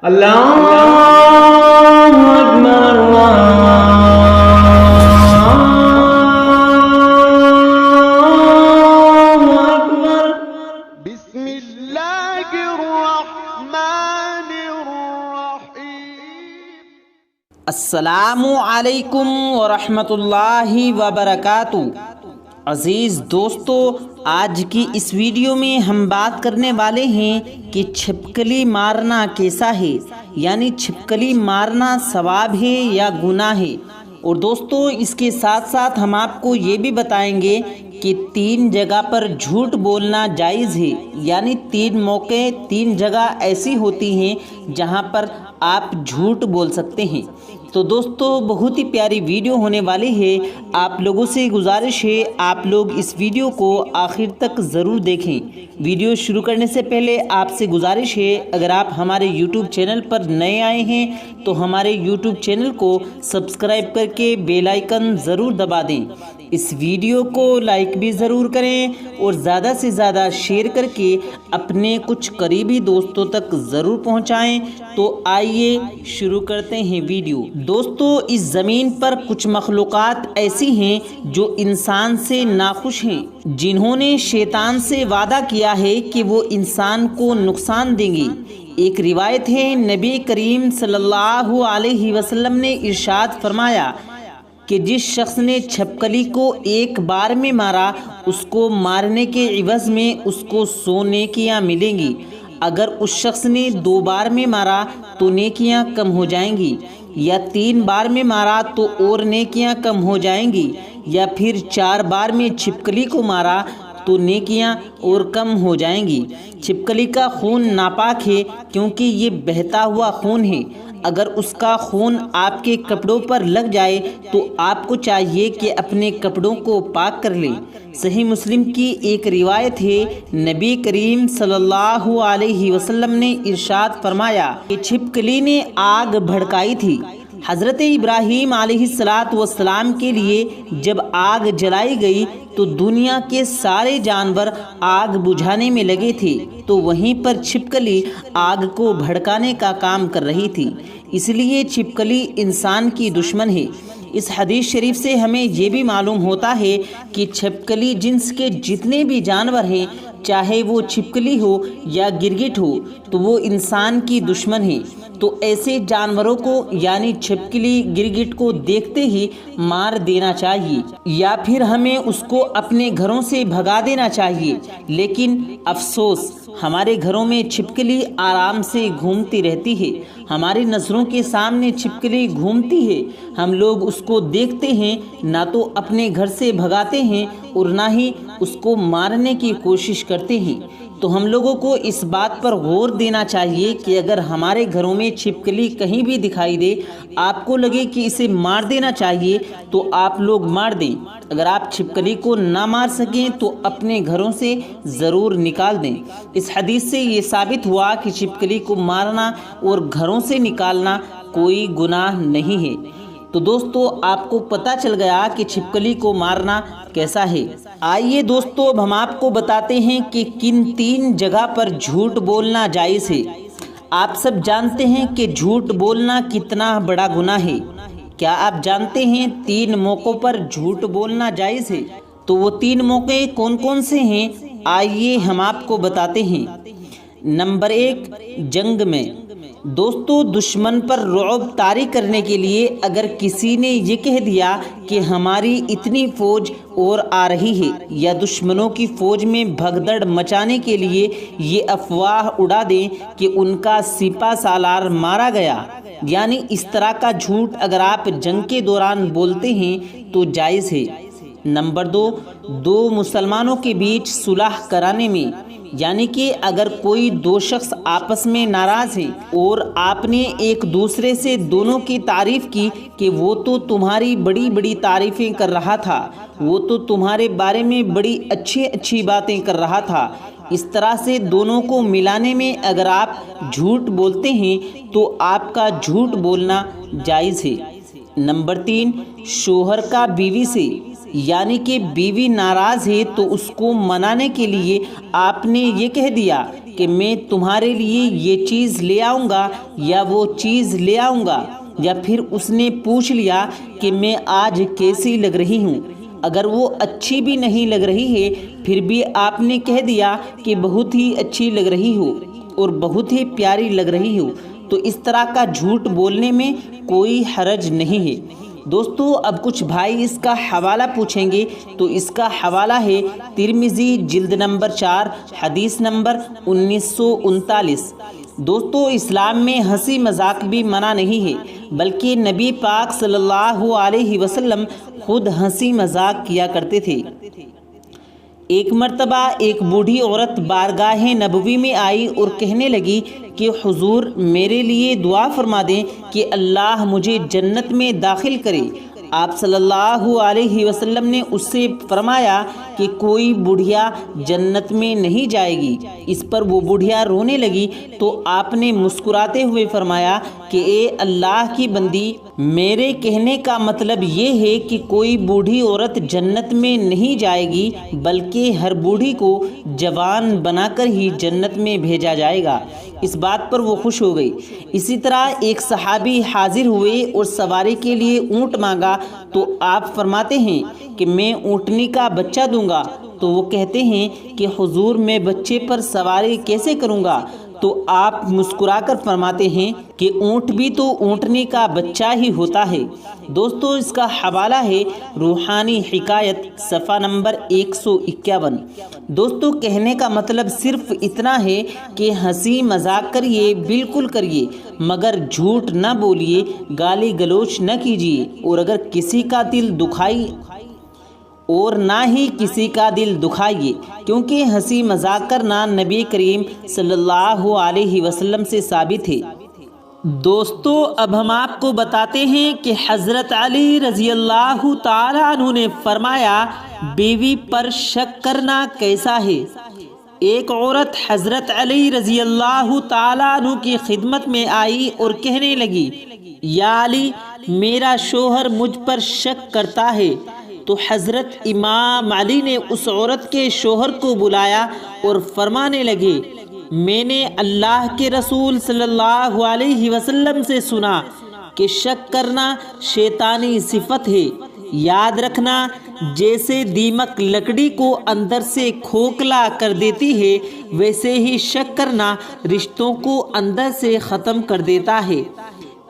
اللہ اکبر اللہ اکبر۔ بسم اللہ الرحمن الرحیم۔ السلام علیکم ورحمۃ اللہ وبرکاتہ۔ عزیز دوستو، آج کی اس ویڈیو میں ہم بات کرنے والے ہیں کہ چھپکلی مارنا کیسا ہے، یعنی چھپکلی مارنا ثواب ہے یا گناہ ہے۔ اور دوستو، اس کے ساتھ ساتھ ہم آپ کو یہ بھی بتائیں گے کہ 3 جگہ پر جھوٹ بولنا جائز ہے، یعنی 3 موقع 3 جگہ ایسی ہوتی ہیں جہاں پر آپ جھوٹ بول سکتے ہیں۔ تو دوستو، بہت ہی پیاری ویڈیو ہونے والی ہے۔ آپ لوگوں سے گزارش ہے آپ لوگ اس ویڈیو کو آخر تک ضرور دیکھیں۔ ویڈیو شروع کرنے سے پہلے آپ سے گزارش ہے، اگر آپ ہمارے یوٹیوب چینل پر نئے آئے ہیں تو ہمارے یوٹیوب چینل کو سبسکرائب کر کے بیل آئیکن ضرور دبا دیں۔ اس ویڈیو کو لائک بھی ضرور کریں اور زیادہ سے زیادہ شیئر کر کے اپنے کچھ قریبی دوستوں تک ضرور پہنچائیں۔ تو آئیے شروع کرتے ہیں ویڈیو۔ دوستو، اس زمین پر کچھ مخلوقات ایسی ہیں جو انسان سے ناخوش ہیں، جنہوں نے شیطان سے وعدہ کیا ہے کہ وہ انسان کو نقصان دیں گے۔ ایک روایت ہے، نبی کریم صلی اللہ علیہ وسلم نے ارشاد فرمایا کہ جس شخص نے چھپکلی کو ایک بار میں مارا، اس کو مارنے کے عوض میں اس کو 100 نیکیاں ملیں گی۔ اگر اس شخص نے 2 بار میں مارا تو نیکیاں کم ہو جائیں گی، یا 3 بار میں مارا تو اور نیکیاں کم ہو جائیں گی، یا پھر 4 بار میں چھپکلی کو مارا تو نیکیاں اور کم ہو جائیں گی۔ چھپکلی کا خون ناپاک ہے کیونکہ یہ بہتا ہوا خون ہے۔ اگر اس کا خون آپ کے کپڑوں پر لگ جائے تو آپ کو چاہیے کہ اپنے کپڑوں کو پاک کر لیں۔ صحیح مسلم کی ایک روایت ہے، نبی کریم صلی اللہ علیہ وسلم نے ارشاد فرمایا کہ چھپکلی نے آگ بھڑکائی تھی۔ حضرت ابراہیم علیہ السلام کے لیے جب آگ جلائی گئی تو دنیا کے سارے جانور آگ بجھانے میں لگے تھے، تو وہیں پر چھپکلی آگ کو بھڑکانے کا کام کر رہی تھی۔ اس لیے چھپکلی انسان کی دشمن ہے۔ اس حدیث شریف سے ہمیں یہ بھی معلوم ہوتا ہے کہ چھپکلی جنس کے جتنے بھی جانور ہیں، چاہے وہ چھپکلی ہو یا گرگٹ ہو، تو وہ انسان کی دشمن ہے۔ تو ایسے جانوروں کو، یعنی چھپکلی گرگٹ کو دیکھتے ہی مار دینا چاہیے، یا پھر ہمیں اس کو اپنے گھروں سے بھگا دینا چاہیے۔ لیکن افسوس، ہمارے گھروں میں چھپکلی آرام سے گھومتی رہتی ہے، ہماری نظروں کے سامنے چھپکلی گھومتی ہے۔ ہم لوگ اس کو دیکھتے ہیں، نہ تو اپنے گھر سے بھگاتے ہیں اور نہ ہی اس کو مارنے کی کوشش کرتے ہیں۔ تو ہم لوگوں کو اس بات پر غور دینا چاہیے کہ اگر ہمارے گھروں میں چھپکلی کہیں بھی دکھائی دے، آپ کو لگے کہ اسے مار دینا چاہیے تو آپ لوگ مار دیں۔ اگر آپ چھپکلی کو نہ مار سکیں تو اپنے گھروں سے ضرور نکال دیں۔ اس حدیث سے یہ ثابت ہوا کہ چھپکلی کو مارنا اور گھروں سے نکالنا کوئی گناہ نہیں ہے۔ تو دوستو، آپ کو پتہ چل گیا کہ چھپکلی کو مارنا کیسا ہے۔ آئیے دوستو، اب ہم آپ کو بتاتے ہیں کہ کن 3 جگہ پر جھوٹ بولنا جائز ہے۔ آپ سب جانتے ہیں کہ جھوٹ بولنا کتنا بڑا گناہ ہے۔ کیا آپ جانتے ہیں 3 موقعوں پر جھوٹ بولنا جائز ہے؟ تو وہ 3 موقع کون کون سے ہیں، آئیے ہم آپ کو بتاتے ہیں۔ نمبر 1، جنگ میں۔ دوستو، دشمن پر رعب طاری کرنے کے لیے اگر کسی نے یہ کہہ دیا کہ ہماری اتنی فوج اور آ رہی ہے، یا دشمنوں کی فوج میں بھگدڑ مچانے کے لیے یہ افواہ اڑا دیں کہ ان کا سپہ سالار مارا گیا، یعنی اس طرح کا جھوٹ اگر آپ جنگ کے دوران بولتے ہیں تو جائز ہے۔ نمبر 2، مسلمانوں کے بیچ صلح کرانے میں، یعنی کہ اگر کوئی 2 شخص آپس میں ناراض ہیں اور آپ نے ایک دوسرے سے دونوں کی تعریف کی کہ وہ تو تمہاری بڑی بڑی تعریفیں کر رہا تھا، وہ تو تمہارے بارے میں بڑی اچھی باتیں کر رہا تھا، اس طرح سے دونوں کو ملانے میں اگر آپ جھوٹ بولتے ہیں تو آپ کا جھوٹ بولنا جائز ہے۔ نمبر 3، شوہر کا بیوی سے، یعنی کہ بیوی ناراض ہے تو اس کو منانے کے لیے آپ نے یہ کہہ دیا کہ میں تمہارے لیے یہ چیز لے آؤں گا یا وہ چیز لے آؤں گا، یا پھر اس نے پوچھ لیا کہ میں آج کیسی لگ رہی ہوں، اگر وہ اچھی بھی نہیں لگ رہی ہے پھر بھی آپ نے کہہ دیا کہ بہت ہی اچھی لگ رہی ہو اور بہت ہی پیاری لگ رہی ہو، تو اس طرح کا جھوٹ بولنے میں کوئی حرج نہیں ہے۔ دوستو اب کچھ بھائی اس کا حوالہ پوچھیں گے، تو اس کا حوالہ ہے ترمذی جلد نمبر 4 حدیث نمبر 1939۔ دوستو اسلام میں ہنسی مذاق بھی منع نہیں ہے، بلکہ نبی پاک صلی اللہ علیہ وسلم خود ہنسی مذاق کیا کرتے تھے۔ ایک مرتبہ ایک بوڑھی عورت بارگاہ نبوی میں آئی اور کہنے لگی کہ حضور میرے لیے دعا فرما دیں کہ اللہ مجھے جنت میں داخل کرے۔ آپ صلی اللہ علیہ وسلم نے اس سے فرمایا کہ کوئی بڑھیا جنت میں نہیں جائے گی۔ اس پر وہ بڑھیا رونے لگی تو آپ نے مسکراتے ہوئے فرمایا کہ اے اللہ کی بندی، میرے کہنے کا مطلب یہ ہے کہ کوئی بوڑھی عورت جنت میں نہیں جائے گی، بلکہ ہر بوڑھی کو جوان بنا کر ہی جنت میں بھیجا جائے گا۔ اس بات پر وہ خوش ہو گئی۔ اسی طرح ایک صحابی حاضر ہوئے اور سواری کے لیے اونٹ مانگا تو آپ فرماتے ہیں کہ میں اونٹنی کا بچہ دوں گا، تو وہ کہتے ہیں کہ حضور میں بچے پر سواری کیسے کروں گا؟ تو آپ مسکرا کر فرماتے ہیں کہ اونٹ بھی تو اونٹنی کا بچہ ہی ہوتا ہے۔ دوستو اس کا حوالہ ہے روحانی حکایت صفحہ نمبر 151۔ دوستو کہنے کا مطلب صرف اتنا ہے کہ ہنسی مذاق کریے، بالکل کریے، مگر جھوٹ نہ بولیے، گالی گلوچ نہ کیجیے، اور اگر کسی کا دل دکھائی اور نہ ہی کسی کا دل دکھائیے، کیونکہ ہنسی مذاق کرنا نبی کریم صلی اللہ علیہ وسلم سے ثابت ہے۔ دوستو اب ہم آپ کو بتاتے ہیں کہ حضرت علی رضی اللہ تعالیٰ عنہ نے فرمایا بیوی پر شک کرنا کیسا ہے۔ ایک عورت حضرت علی رضی اللہ تعالیٰ عنہ کی خدمت میں آئی اور کہنے لگی، یا علی، میرا شوہر مجھ پر شک کرتا ہے۔ تو حضرت امام علی نے اس عورت کے شوہر کو بلایا اور فرمانے لگے، میں نے اللہ کے رسول صلی اللہ علیہ وسلم سے سنا کہ شک کرنا شیطانی صفت ہے۔ یاد رکھنا، جیسے دیمک لکڑی کو اندر سے کھوکھلا کر دیتی ہے، ویسے ہی شک کرنا رشتوں کو اندر سے ختم کر دیتا ہے۔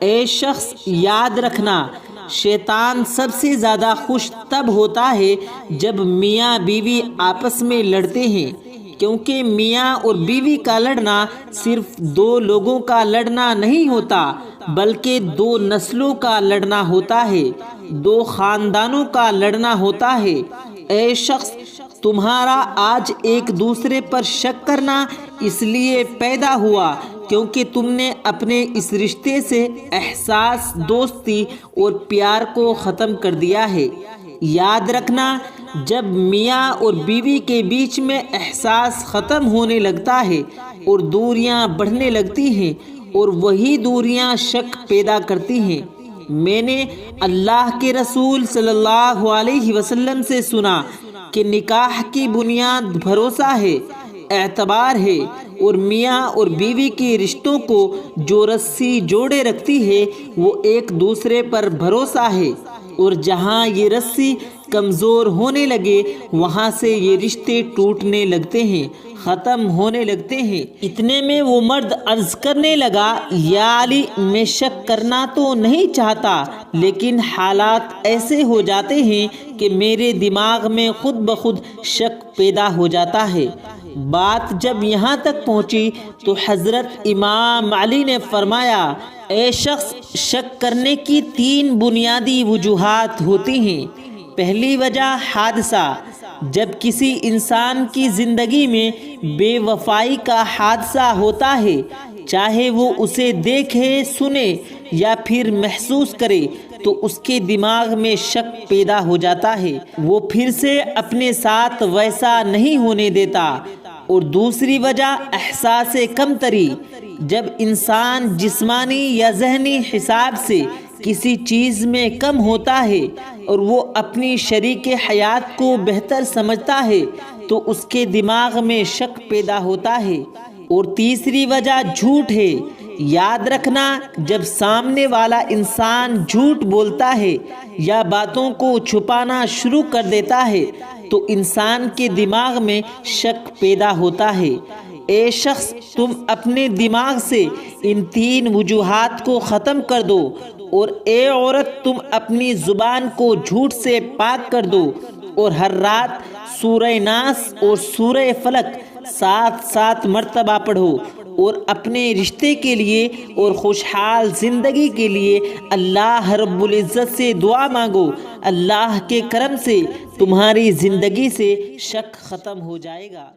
اے شخص یاد رکھنا، شیطان سب سے زیادہ خوش تب ہوتا ہے جب میاں بیوی آپس میں لڑتے ہیں، کیونکہ میاں اور بیوی کا لڑنا صرف دو لوگوں کا لڑنا نہیں ہوتا، بلکہ دو نسلوں کا لڑنا ہوتا ہے، دو خاندانوں کا لڑنا ہوتا ہے۔ اے شخص، تمہارا آج ایک دوسرے پر شک کرنا اس لیے پیدا ہوا کیونکہ تم نے اپنے اس رشتے سے احساس، دوستی اور پیار کو ختم کر دیا ہے۔ یاد رکھنا، جب میاں اور بیوی کے بیچ میں احساس ختم ہونے لگتا ہے اور دوریاں بڑھنے لگتی ہیں، اور وہی دوریاں شک پیدا کرتی ہیں۔ میں نے اللہ کے رسول صلی اللہ علیہ وسلم سے سنا کہ نکاح کی بنیاد بھروسہ ہے، اعتبار ہے، اور میاں اور بیوی کے رشتوں کو جو رسی جوڑے رکھتی ہے وہ ایک دوسرے پر بھروسہ ہے، اور جہاں یہ رسی کمزور ہونے لگے وہاں سے یہ رشتے ٹوٹنے لگتے ہیں، ختم ہونے لگتے ہیں۔ اتنے میں وہ مرد عرض کرنے لگا، یا علی، میں شک کرنا تو نہیں چاہتا، لیکن حالات ایسے ہو جاتے ہیں کہ میرے دماغ میں خود بخود شک پیدا ہو جاتا ہے۔ بات جب یہاں تک پہنچی تو حضرت امام علی نے فرمایا، اے شخص، شک کرنے کی 3 بنیادی وجوہات ہوتی ہیں۔ پہلی وجہ حادثہ، جب کسی انسان کی زندگی میں بے وفائی کا حادثہ ہوتا ہے، چاہے وہ اسے دیکھے، سنے یا پھر محسوس کرے، تو اس کے دماغ میں شک پیدا ہو جاتا ہے، وہ پھر سے اپنے ساتھ ویسا نہیں ہونے دیتا۔ اور دوسری وجہ احساس کمتری، جب انسان جسمانی یا ذہنی حساب سے کسی چیز میں کم ہوتا ہے اور وہ اپنی شریک حیات کو بہتر سمجھتا ہے تو اس کے دماغ میں شک پیدا ہوتا ہے۔ اور تیسری وجہ جھوٹ ہے۔ یاد رکھنا، جب سامنے والا انسان جھوٹ بولتا ہے یا باتوں کو چھپانا شروع کر دیتا ہے تو انسان کے دماغ میں شک پیدا ہوتا ہے۔ اے شخص، تم اپنے دماغ سے ان 3 وجوہات کو ختم کر دو، اور اے عورت، تم اپنی زبان کو جھوٹ سے پاک کر دو، اور ہر رات سورہ ناس اور سورہ فلق 7 مرتبہ پڑھو، اور اپنے رشتے کے لیے اور خوشحال زندگی کے لیے اللہ رب العزت سے دعا مانگو۔ اللہ کے کرم سے تمہاری زندگی سے شک ختم ہو جائے گا۔